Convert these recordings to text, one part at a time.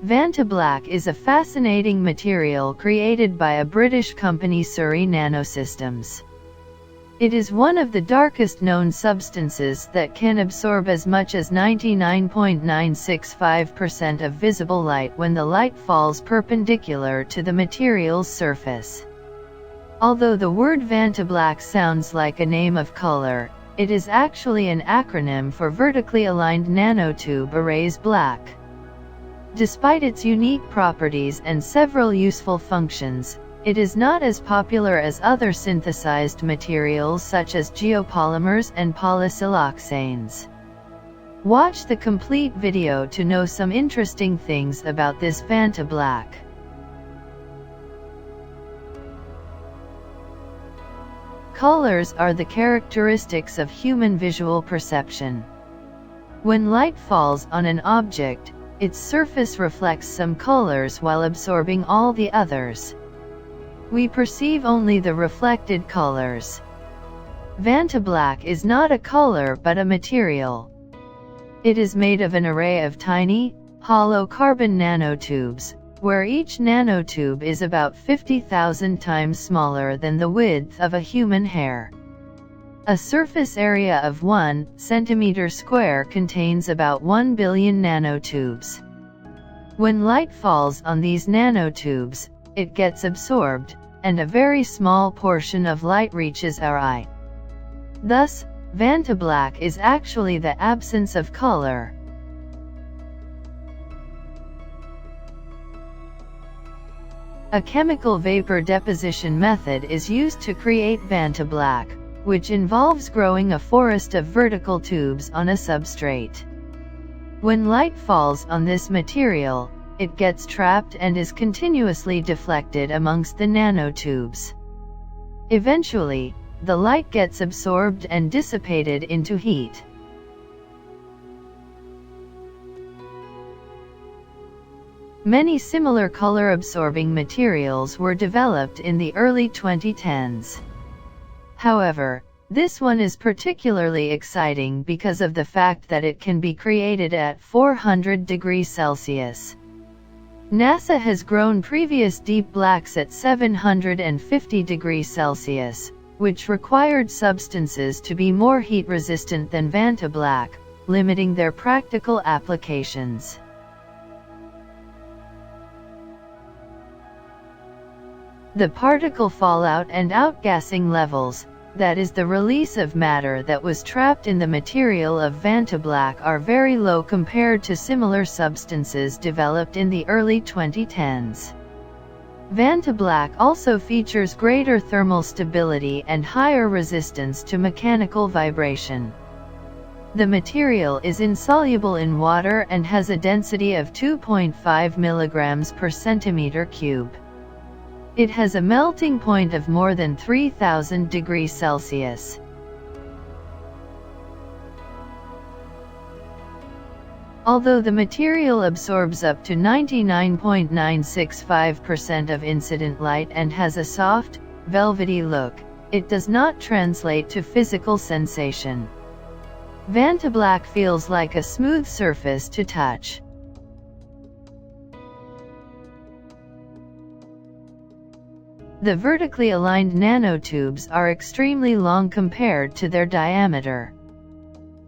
Vantablack is a fascinating material created by a British company, Surrey Nanosystems. It is one of the darkest known substances that can absorb as much as 99.965% of visible light when the light falls perpendicular to the material's surface. Although the word Vantablack sounds like a name of color, it is actually an acronym for Vertically Aligned Nanotube Arrays Black. Despite its unique properties and several useful functions, it is not as popular as other synthesized materials such as geopolymers and polysiloxanes. Watch the complete video to know some interesting things about this Vantablack. Colors are the characteristics of human visual perception. When light falls on an object, its surface reflects some colors while absorbing all the others. We perceive only the reflected colors. Vantablack is not a color but a material. It is made of an array of tiny, hollow carbon nanotubes, where each nanotube is about 50,000 times smaller than the width of a human hair. A surface area of 1 centimeter square contains about 1 billion nanotubes. When light falls on these nanotubes, it gets absorbed, and a very small portion of light reaches our eye. Thus, Vantablack is actually the absence of color. A chemical vapor deposition method is used to create Vantablack, which involves growing a forest of vertical tubes on a substrate. When light falls on this material, it gets trapped and is continuously deflected amongst the nanotubes. Eventually, the light gets absorbed and dissipated into heat. Many similar color-absorbing materials were developed in the early 2010s. However, this one is particularly exciting because of the fact that it can be created at 400 degrees Celsius. NASA has grown previous deep blacks at 750 degrees Celsius, which required substances to be more heat-resistant than Vantablack, limiting their practical applications. The particle fallout and outgassing levels, that is the release of matter that was trapped in the material of Vantablack, are very low compared to similar substances developed in the early 2010s. Vantablack also features greater thermal stability and higher resistance to mechanical vibration. The material is insoluble in water and has a density of 2.5 mg per centimeter cube. It has a melting point of more than 3000 degrees Celsius. Although the material absorbs up to 99.965% of incident light and has a soft, velvety look, it does not translate to physical sensation. Vantablack feels like a smooth surface to touch. The vertically aligned nanotubes are extremely long compared to their diameter.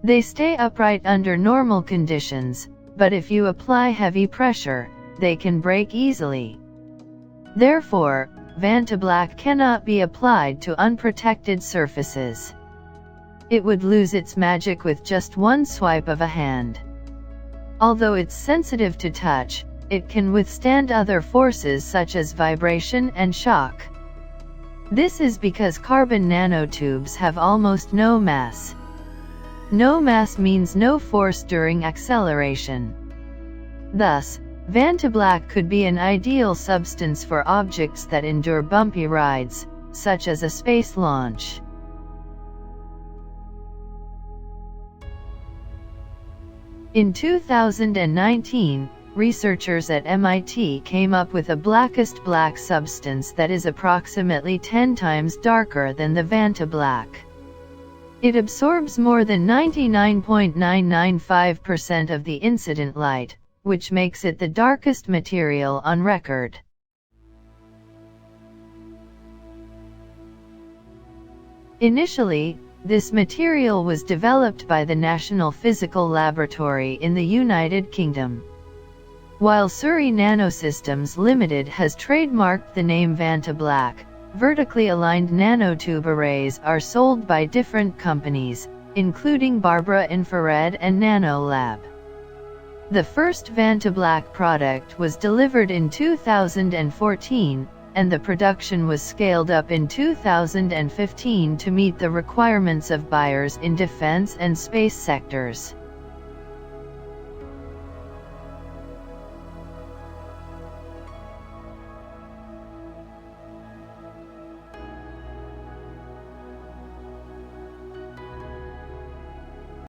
They stay upright under normal conditions, but if you apply heavy pressure, they can break easily. Therefore, Vantablack cannot be applied to unprotected surfaces. It would lose its magic with just one swipe of a hand. Although it's sensitive to touch, it can withstand other forces such as vibration and shock. This is because carbon nanotubes have almost no mass. No mass means no force during acceleration. Thus, Vantablack could be an ideal substance for objects that endure bumpy rides, such as a space launch. In 2019, researchers at MIT came up with a blackest black substance that is approximately 10 times darker than the Vantablack. It absorbs more than 99.995% of the incident light, which makes it the darkest material on record. Initially, this material was developed by the National Physical Laboratory in the United Kingdom. While Surrey Nanosystems Limited has trademarked the name Vantablack, vertically aligned nanotube arrays are sold by different companies, including Barbara Infrared and Nanolab. The first Vantablack product was delivered in 2014, and the production was scaled up in 2015 to meet the requirements of buyers in defense and space sectors.